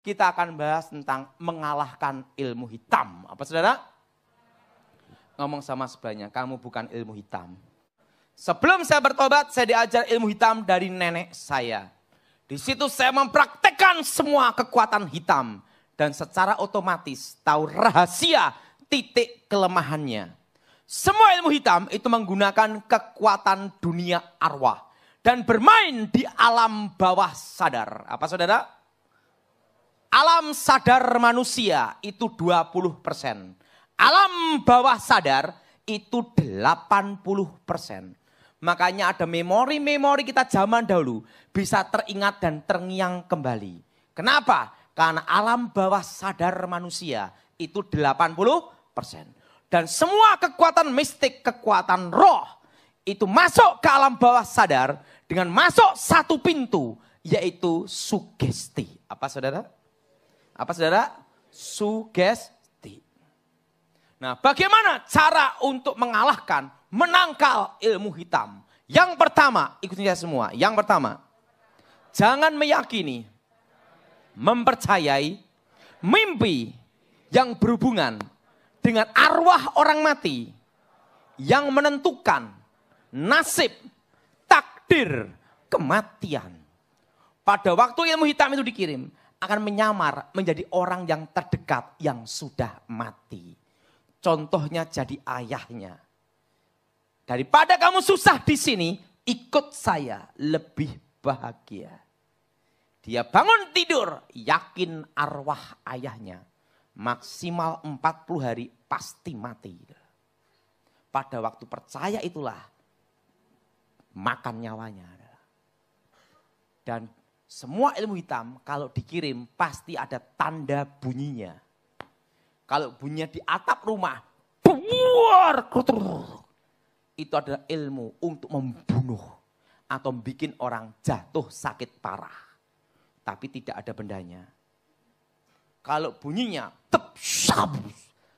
kita akan bahas tentang mengalahkan ilmu hitam. Apa saudara? Ngomong sama sebelahnya, kamu bukan ilmu hitam. Sebelum saya bertobat, saya diajar ilmu hitam dari nenek saya. Di situ saya mempraktekkan semua kekuatan hitam. Dan secara otomatis tahu rahasia titik kelemahannya. Semua ilmu hitam itu menggunakan kekuatan dunia arwah. Dan bermain di alam bawah sadar. Apa saudara? Alam sadar manusia itu 20%. Alam bawah sadar itu 80%. Makanya ada memori-memori kita zaman dahulu bisa teringat dan terngiang kembali. Kenapa? Karena alam bawah sadar manusia itu 80%. Dan semua kekuatan mistik, kekuatan roh itu masuk ke alam bawah sadar dengan masuk satu pintu, yaitu sugesti. Apa saudara? Apa saudara? Sugesti. Nah, bagaimana cara untuk mengalahkan, menangkal ilmu hitam? Yang pertama, ikutin saya semua. Yang pertama, jangan meyakini, mempercayai mimpi yang berhubungan dengan arwah orang mati yang menentukan nasib, takdir, kematian. Pada waktu ilmu hitam itu dikirim, akan menyamar menjadi orang yang terdekat yang sudah mati. Contohnya jadi ayahnya. Daripada kamu susah di sini, ikut saya, lebih bahagia. Dia bangun tidur, yakin arwah ayahnya. Maksimal 40 hari pasti mati. Pada waktu percaya itulah makan nyawanya. Dan semua ilmu hitam kalau dikirim pasti ada tanda bunyinya. Kalau bunyinya di atap rumah, buar, itu adalah ilmu untuk membunuh atau bikin orang jatuh sakit parah. Tapi tidak ada bendanya. Kalau bunyinya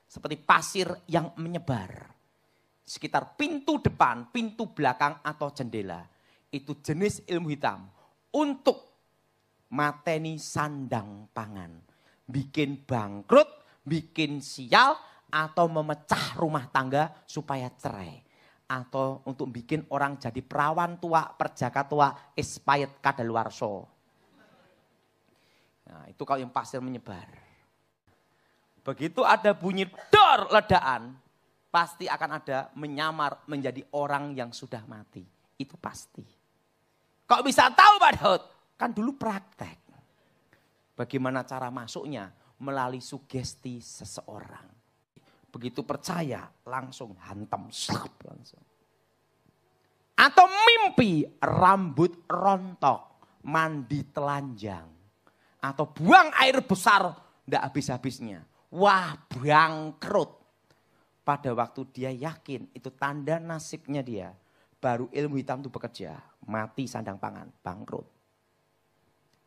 seperti pasir yang menyebar. Sekitar pintu depan, pintu belakang atau jendela. Itu jenis ilmu hitam. Untuk mateni sandang pangan. Bikin bangkrut, bikin sial, atau memecah rumah tangga supaya cerai. Atau untuk bikin orang jadi perawan tua, perjaka tua, expired kadaluarso. Nah, itu kalau yang pasir menyebar. Begitu ada bunyi dor ledakan, pasti akan ada menyamar menjadi orang yang sudah mati. Itu pasti. Kok bisa tahu Pak Daud? Kan dulu praktek. Bagaimana cara masuknya? Melalui sugesti seseorang. Begitu percaya, langsung hantam. Langsung. Atau mimpi rambut rontok, mandi telanjang. Atau buang air besar, tidak habis-habisnya. Wah, bangkrut. Pada waktu dia yakin, itu tanda nasibnya dia. Baru ilmu hitam itu bekerja. Mati sandang pangan, bangkrut.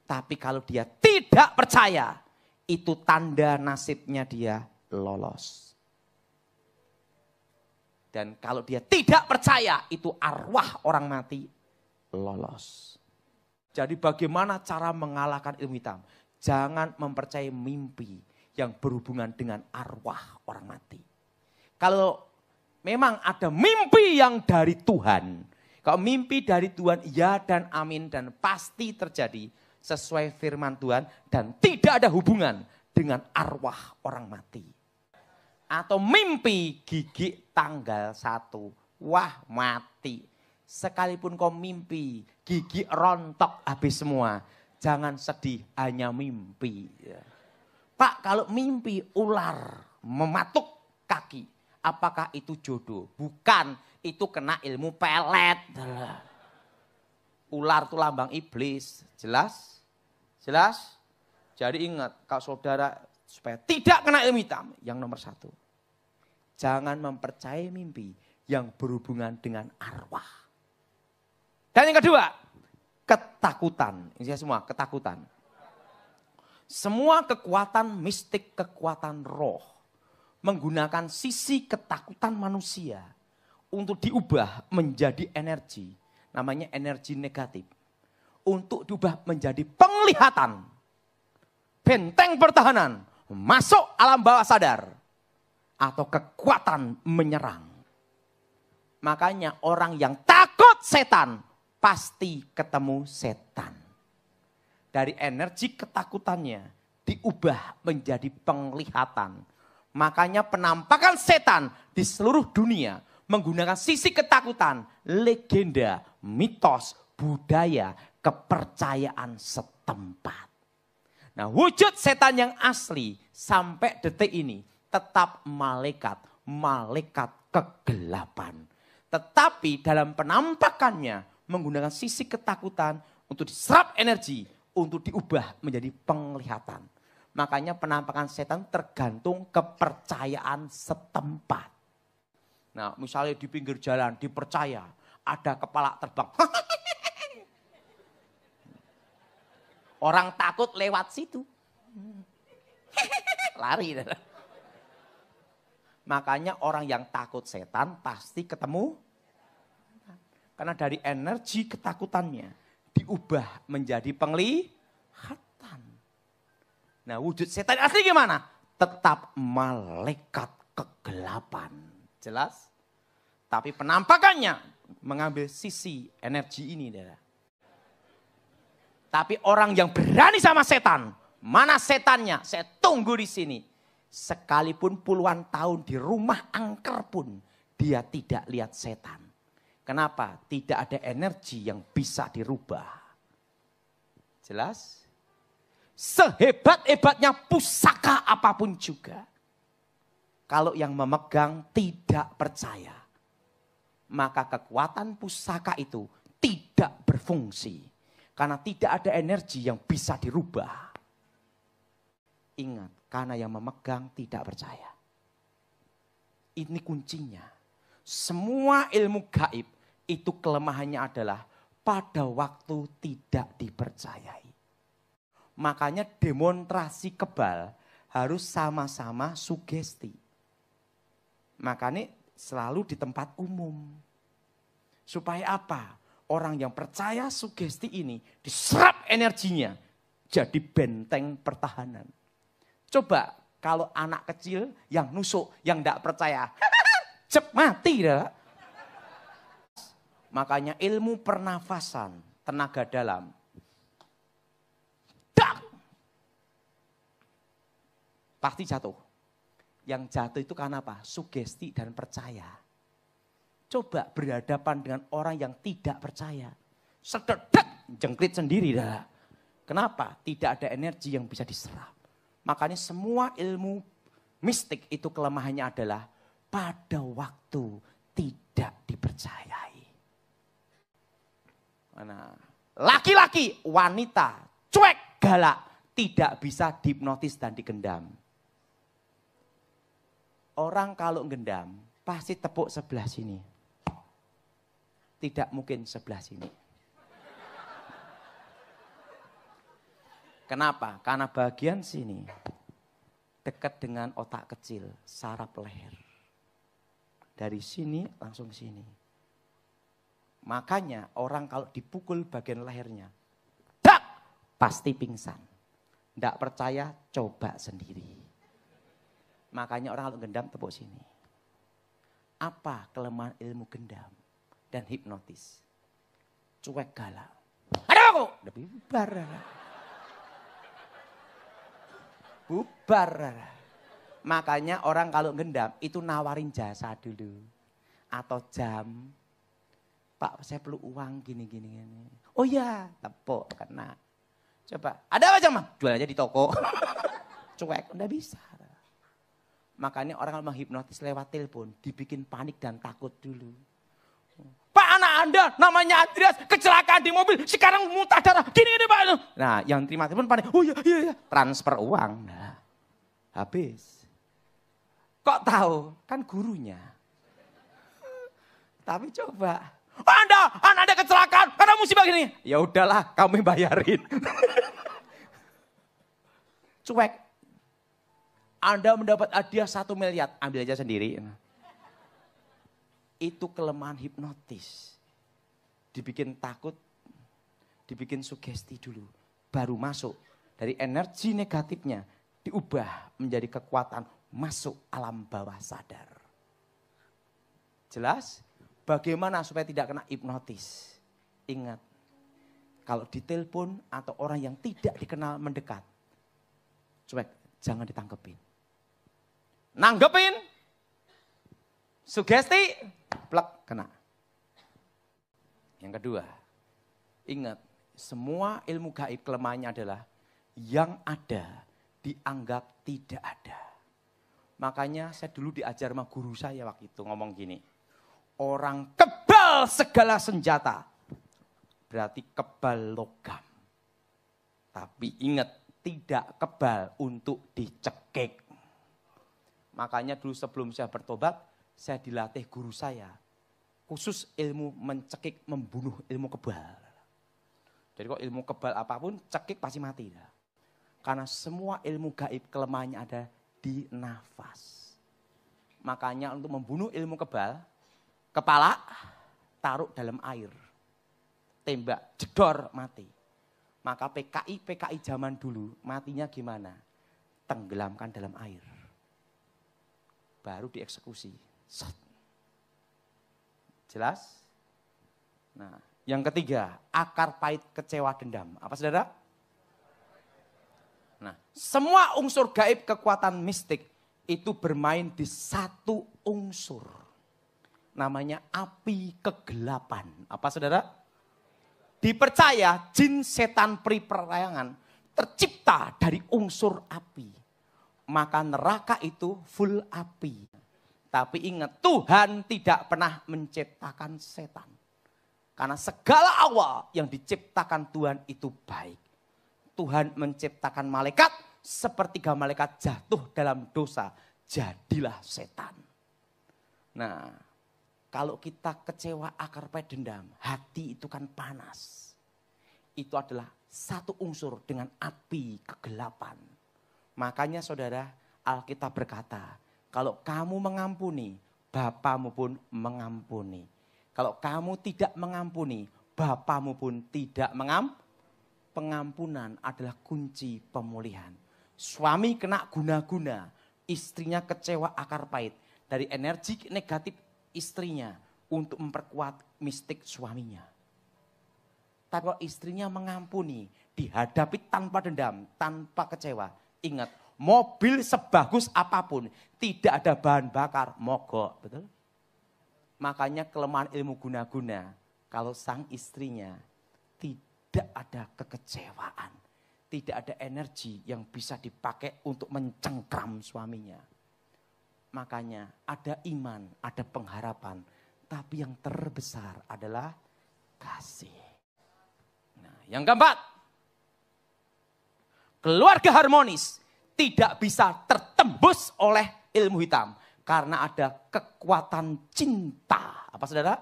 Tapi kalau dia tidak percaya, itu tanda nasibnya dia lolos. Dan kalau dia tidak percaya, itu arwah orang mati lolos. Jadi bagaimana cara mengalahkan ilmu hitam? Jangan mempercayai mimpi yang berhubungan dengan arwah orang mati. Kalau memang ada mimpi yang dari Tuhan. Kalau mimpi dari Tuhan, ya dan amin dan pasti terjadi sesuai firman Tuhan. Dan tidak ada hubungan dengan arwah orang mati. Atau mimpi gigi tanggal 1, wah mati. Sekalipun kau mimpi, gigi rontok habis semua. Jangan sedih, hanya mimpi. Pak, kalau mimpi ular mematuk kaki, apakah itu jodoh? Bukan, itu kena ilmu pelet. Ular itu lambang iblis, jelas? Jelas? Jadi ingat, kalau saudara supaya tidak kena ilmu hitam, yang nomor 1. Jangan mempercayai mimpi yang berhubungan dengan arwah. Dan yang kedua, ketakutan. Ini semua, ketakutan. Semua kekuatan mistik, kekuatan roh. Menggunakan sisi ketakutan manusia. Untuk diubah menjadi energi. Namanya energi negatif. Untuk diubah menjadi penglihatan. benteng pertahanan, masuk alam bawah sadar, atau kekuatan menyerang. Makanya orang yang takut setan, pasti ketemu setan. Dari energi ketakutannya, diubah menjadi penglihatan. Makanya penampakan setan di seluruh dunia, menggunakan sisi ketakutan, legenda, mitos, budaya, kepercayaan setempat. Nah, wujud setan yang asli sampai detik ini tetap malaikat, malaikat kegelapan. Tetapi dalam penampakannya menggunakan sisi ketakutan untuk diserap energi, untuk diubah menjadi penglihatan. Makanya penampakan setan tergantung kepercayaan setempat. Nah, misalnya di pinggir jalan dipercaya ada kepala terbang. Orang takut lewat situ. Lari. Makanya orang yang takut setan pasti ketemu. Karena dari energi ketakutannya diubah menjadi penglihatan. Nah, wujud setan asli gimana? Tetap malaikat kegelapan. Jelas? Tapi penampakannya mengambil sisi energi ini. Tapi orang yang berani sama setan, mana setannya? Saya tunggu di sini. Sekalipun puluhan tahun di rumah angker pun, dia tidak lihat setan. Kenapa? Tidak ada energi yang bisa dirubah. Jelas? Sehebat-hebatnya pusaka apapun juga. Kalau yang memegang tidak percaya, maka kekuatan pusaka itu tidak berfungsi. Karena tidak ada energi yang bisa dirubah. Ingat, karena yang memegang tidak percaya. Ini kuncinya. Semua ilmu gaib itu kelemahannya adalah pada waktu tidak dipercayai. Makanya demonstrasi kebal harus sama-sama sugesti. Makanya selalu di tempat umum. Supaya apa? Orang yang percaya sugesti ini diserap energinya jadi benteng pertahanan. Coba kalau anak kecil yang nusuk, yang tidak percaya, cep mati dah. Makanya ilmu pernafasan, tenaga dalam. Dak! Pasti jatuh. Yang jatuh itu karena apa? Sugesti dan percaya. Coba berhadapan dengan orang yang tidak percaya. Sededak, jengkrit sendiri dah. Kenapa? Tidak ada energi yang bisa diserap. Makanya semua ilmu mistik itu kelemahannya adalah pada waktu tidak dipercayai. Nah, laki-laki, wanita, cuek, galak, tidak bisa dihipnotis dan digendam. Orang kalau gendam pasti tepuk sebelah sini. Tidak mungkin sebelah sini. Kenapa? Karena bagian sini dekat dengan otak kecil, saraf leher. Dari sini langsung sini. Makanya orang kalau dipukul bagian lehernya, dak, pasti pingsan. Tidak percaya, coba sendiri. Makanya orang kalau gendam tepuk sini. Apa kelemahan ilmu gendam dan hipnotis? Cuek galak. Ada aku? Udah bubar. Bubar. Makanya orang kalau gendam itu nawarin jasa dulu. Atau jam. Pak, saya perlu uang gini. Oh iya, tepuk kena. Coba, ada apa jam? Jual aja di toko. Cuek, udah bisa. Makanya orang kalau menghipnotis lewat telepon, dibikin panik dan takut dulu. Pak, anak Anda namanya Andreas kecelakaan di mobil, sekarang muntah darah, gini Pak. Nah, yang terima telepon panik, oh iya, transfer uang. Nah, habis. Kok tahu? Kan gurunya. Tapi coba, Anda kecelakaan karena musibah gini. Ya udahlah, kamu bayarin. Cuek. Anda mendapat hadiah 1 miliar, ambil aja sendiri. Itu kelemahan hipnotis. Dibikin takut, dibikin sugesti dulu, baru masuk dari energi negatifnya diubah menjadi kekuatan masuk alam bawah sadar. Jelas? Bagaimana supaya tidak kena hipnotis? Ingat, kalau ditelepon atau orang yang tidak dikenal mendekat, cuek, jangan ditangkepin. Nanggepin, sugesti, plek, kena. Yang kedua, ingat, semua ilmu gaib kelemahannya adalah yang ada dianggap tidak ada. Makanya saya dulu diajar sama guru saya waktu itu ngomong gini, orang kebal segala senjata, berarti kebal logam. Tapi ingat, tidak kebal untuk dicekik. Makanya dulu sebelum saya bertobat, saya dilatih guru saya. Khusus ilmu mencekik, membunuh ilmu kebal. Jadi kok ilmu kebal apapun, cekik pasti mati. Karena semua ilmu gaib kelemahannya ada di nafas. Makanya untuk membunuh ilmu kebal, kepala taruh dalam air. Tembak, jedor, mati. Maka PKI zaman dulu matinya gimana? Tenggelamkan dalam air. Baru dieksekusi. Set. Jelas? Nah, yang ketiga, akar pahit kecewa dendam. Apa saudara? Nah, semua unsur gaib kekuatan mistik itu bermain di satu unsur. Namanya api kegelapan. Apa saudara? Dipercaya jin setan peri perayangan tercipta dari unsur api. Maka neraka itu full api. Tapi ingat, Tuhan tidak pernah menciptakan setan. Karena segala awal yang diciptakan Tuhan itu baik. Tuhan menciptakan malaikat, sepertiga malaikat jatuh dalam dosa, jadilah setan. Nah, kalau kita kecewa akar pahit dendam, hati itu kan panas. Itu adalah satu unsur dengan api kegelapan. Makanya saudara, Alkitab berkata, kalau kamu mengampuni, Bapamu pun mengampuni. Kalau kamu tidak mengampuni, Bapamu pun tidak mengampuni. Pengampunan adalah kunci pemulihan. Suami kena guna-guna, istrinya kecewa akar pahit. Dari energi negatif istrinya untuk memperkuat mistik suaminya. Tapi kalau istrinya mengampuni, dihadapi tanpa dendam, tanpa kecewa. Ingat, mobil sebagus apapun, tidak ada bahan bakar, mogok. Betul? Makanya kelemahan ilmu guna-guna, kalau sang istrinya tidak ada kekecewaan. Tidak ada energi yang bisa dipakai untuk mencengkram suaminya. Makanya ada iman, ada pengharapan. Tapi yang terbesar adalah kasih. Nah, yang keempat. Keluarga harmonis tidak bisa tertembus oleh ilmu hitam. Karena ada kekuatan cinta. Apa saudara?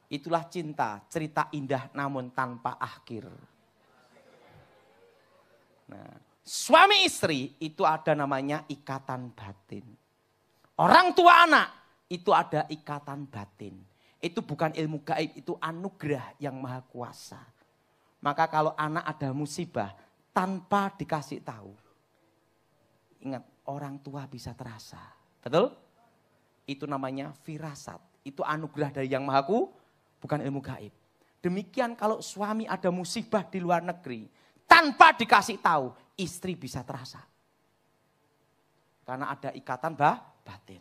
Itulah cinta, cerita indah namun tanpa akhir. Nah, suami istri itu ada namanya ikatan batin. Orang tua anak itu ada ikatan batin. Itu bukan ilmu gaib, itu anugerah yang maha kuasa. Maka kalau anak ada musibah tanpa dikasih tahu. Ingat, orang tua bisa terasa. Betul? Itu namanya firasat. Itu anugerah dari yang maha kuasa. Bukan ilmu gaib. Demikian kalau suami ada musibah di luar negeri, tanpa dikasih tahu, istri bisa terasa. Karena ada ikatan batin.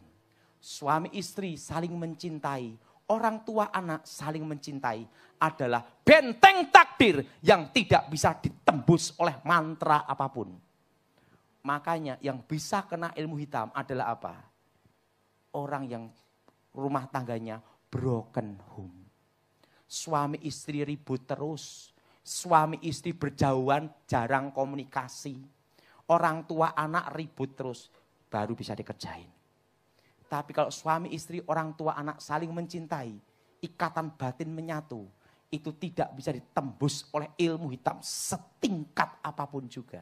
Suami istri saling mencintai, orang tua anak saling mencintai, adalah benteng takdir yang tidak bisa ditembus oleh mantra apapun. Makanya yang bisa kena ilmu hitam adalah apa? Orang yang rumah tangganya broken home. Suami istri ribut terus. Suami istri berjauhan, jarang komunikasi. Orang tua anak ribut terus, baru bisa dikerjain. Tapi kalau suami istri, orang tua anak saling mencintai, ikatan batin menyatu, itu tidak bisa ditembus oleh ilmu hitam setingkat apapun juga.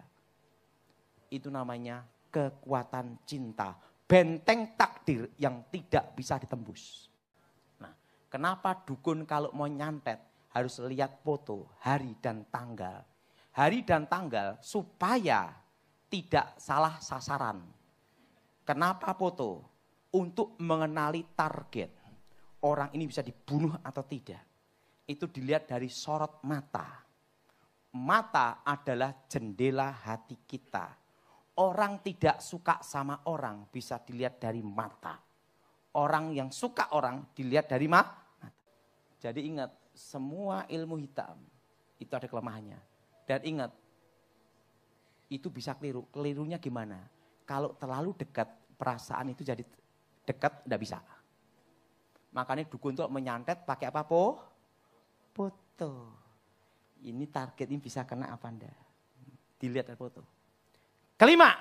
Itu namanya kekuatan cinta, benteng takdir yang tidak bisa ditembus. Kenapa dukun kalau mau nyantet harus lihat foto, hari dan tanggal. hari dan tanggal supaya tidak salah sasaran. Kenapa foto? Untuk mengenali target. Orang ini bisa dibunuh atau tidak. Itu dilihat dari sorot mata. Mata adalah jendela hati kita. Orang tidak suka sama orang bisa dilihat dari mata. Orang yang suka orang dilihat dari mata. Jadi ingat, semua ilmu hitam itu ada kelemahannya. Dan ingat, itu bisa keliru. Kelirunya gimana? Kalau terlalu dekat, perasaan itu jadi dekat, tidak bisa. Makanya dukun tuh menyantet pakai apa, foto. Ini target ini bisa kena apa enggak? Dilihat dari foto. Kelima,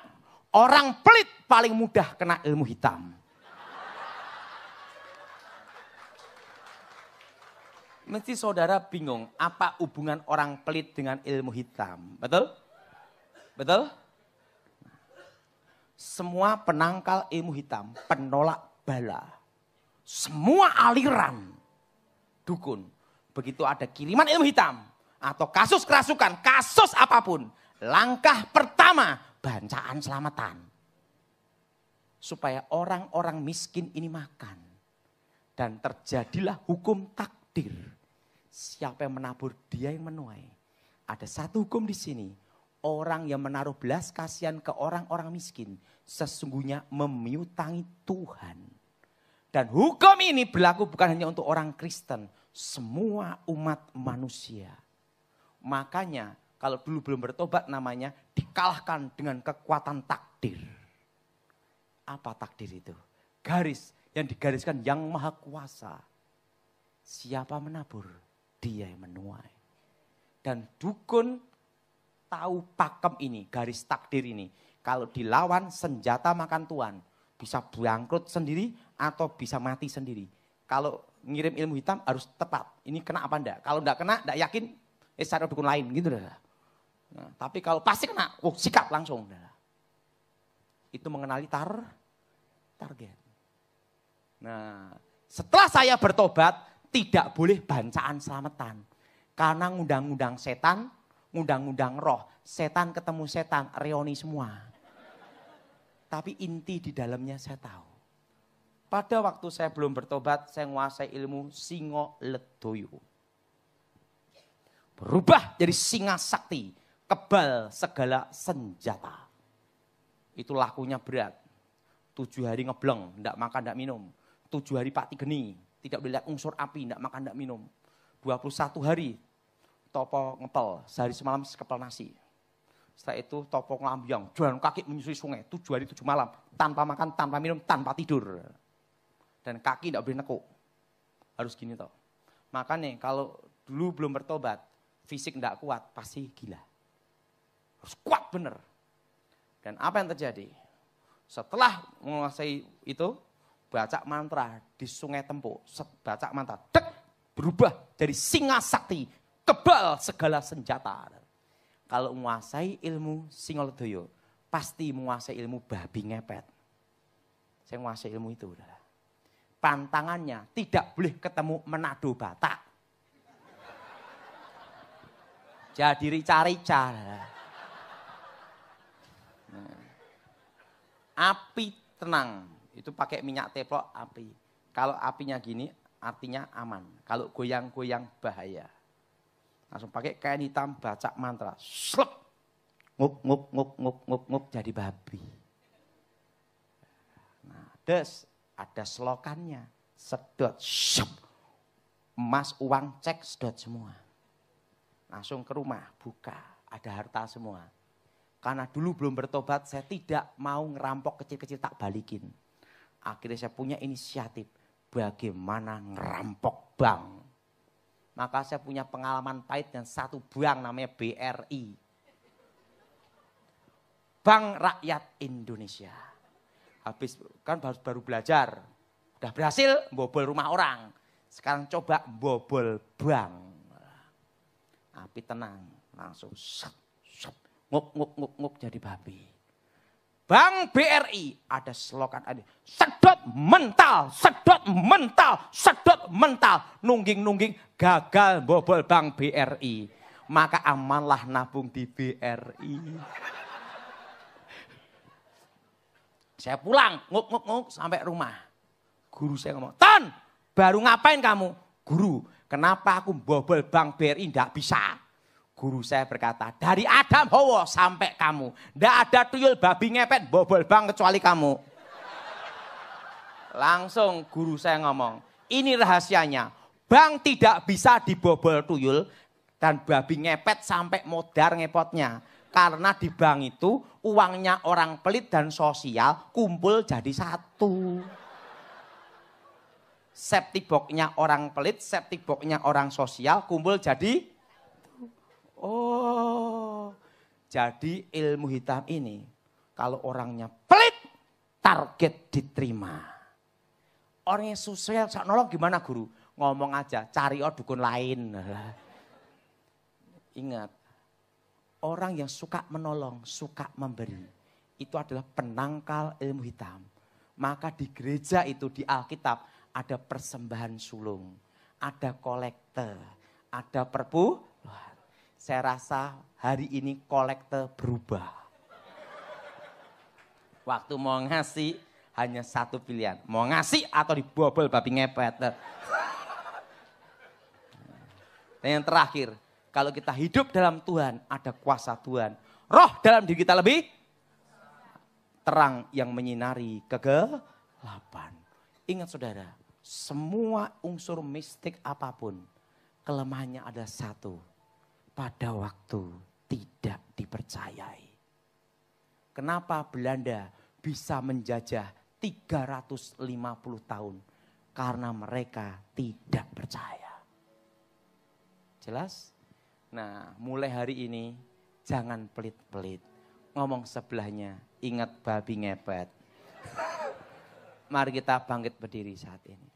orang pelit paling mudah kena ilmu hitam. Mesti saudara bingung, apa hubungan orang pelit dengan ilmu hitam? Betul? Betul? Semua penangkal ilmu hitam, penolak bala. Semua aliran dukun. Begitu ada kiriman ilmu hitam atau kasus kerasukan, kasus apapun. Langkah pertama, bancaan selamatan. Supaya orang-orang miskin ini makan. Dan terjadilah hukum takdir. Siapa yang menabur, dia yang menuai. Ada satu hukum di sini. Orang yang menaruh belas kasihan ke orang-orang miskin sesungguhnya memiutangi Tuhan. Dan hukum ini berlaku bukan hanya untuk orang Kristen, semua umat manusia. Makanya kalau dulu belum bertobat namanya dikalahkan dengan kekuatan takdir. Apa takdir itu? Garis yang digariskan yang maha kuasa. Siapa menabur, dia yang menuai. Dan dukun tahu pakem ini, garis takdir ini. Kalau dilawan senjata makan tuan. Bisa bangkrut sendiri atau bisa mati sendiri. Kalau ngirim ilmu hitam harus tepat. Ini kena apa enggak? Kalau enggak kena, enggak yakin, cari dukun lain gitu dah. Nah, tapi kalau pasti kena, sikap langsung. Dah. Itu mengenali target. Nah, setelah saya bertobat, tidak boleh bancaan selamatan. Karena ngundang-ngundang setan, ngundang-ngundang roh. Setan ketemu setan, reoni semua. Tapi inti di dalamnya saya tahu. Pada waktu saya belum bertobat, saya menguasai ilmu Singo Ledoyo. Berubah jadi singa sakti, kebal segala senjata. Itu lakunya berat. 7 hari ngebleng, tidak makan, tidak minum. 7 hari pati geni, tidak boleh lihat unsur api, tidak makan, tidak minum. 21 hari topo ngepel, sehari semalam sekepel nasi. Setelah itu topo ngelambiang, jalan kaki menyusui sungai, 7 hari 7 malam. Tanpa makan, tanpa minum, tanpa tidur. Dan kaki tidak boleh nekuk. Harus gini toh. Makanya kalau dulu belum bertobat, fisik tidak kuat, pasti gila. Harus kuat bener. Dan apa yang terjadi? Setelah menguasai itu, baca mantra di Sungai Tempo. Baca mantra, dek, berubah jadi singa sakti. Kebal segala senjata. Kalau menguasai ilmu Singo Ledoyo, pasti menguasai ilmu babi ngepet. Saya menguasai ilmu itu. Pantangannya tidak boleh ketemu Manado Batak. Jadi rica-rica. Api tenang, itu pakai minyak teplok api. Kalau apinya gini, artinya aman. Kalau goyang-goyang bahaya. Langsung pakai kain hitam, baca mantra. Slep. Ngup, ngup, ngup, ngup, ngup, ngup, jadi babi. Nah, ada selokannya. Sedot, syup. Emas, uang, cek, sedot semua. Langsung ke rumah, buka. Ada harta semua. Karena dulu belum bertobat, saya tidak mau ngerampok kecil-kecil tak balikin. Akhirnya saya punya inisiatif. Bagaimana ngerampok bank. Maka saya punya pengalaman pahit dan satu bank namanya BRI. Bank Rakyat Indonesia. Habis kan baru belajar. Udah berhasil bobol rumah orang. Sekarang coba bobol bank. Api tenang. Langsung ngup jadi babi. Bank BRI ada slogan ada sedot mental, sedot mental, sedot mental. Nungging-nungging gagal bobol Bank BRI. maka amanlah nabung di BRI. Saya pulang, nguk sampai rumah. Guru saya ngomong, Ton, baru ngapain kamu? Guru, kenapa aku bobol bank BRI enggak bisa? Guru saya berkata, dari Adam Hawa sampai kamu. Enggak ada tuyul babi ngepet bobol bank kecuali kamu. Langsung guru saya ngomong, ini rahasianya. Bank tidak bisa dibobol tuyul dan babi ngepet sampai modar ngepotnya. Karena di bank itu uangnya orang pelit dan sosial kumpul jadi satu. Safety box-nya orang pelit, safety box-nya orang sosial kumpul jadi. Oh, jadi ilmu hitam ini kalau orangnya pelit target diterima. Orang yang sosial nolong gimana guru? Ngomong aja, cari dukun lain. Ingat. Orang yang suka menolong, suka memberi. Itu adalah penangkal ilmu hitam. Maka di gereja itu, di Alkitab, ada persembahan sulung. Ada kolekte, ada perpuluhan. Saya rasa hari ini kolekte berubah. Waktu mau ngasih, hanya satu pilihan. Mau ngasih atau dibobol babi ngepet. Dan yang terakhir, kalau kita hidup dalam Tuhan, ada kuasa Tuhan. Roh dalam diri kita lebih terang yang menyinari kegelapan. Ingat saudara, semua unsur mistik apapun, kelemahannya ada satu. Pada waktu tidak dipercayai. Kenapa Belanda bisa menjajah 350 tahun? Karena mereka tidak percaya. Jelas? Nah, mulai hari ini jangan pelit-pelit. Ngomong sebelahnya, ingat babi ngepet. Mari kita bangkit berdiri saat ini.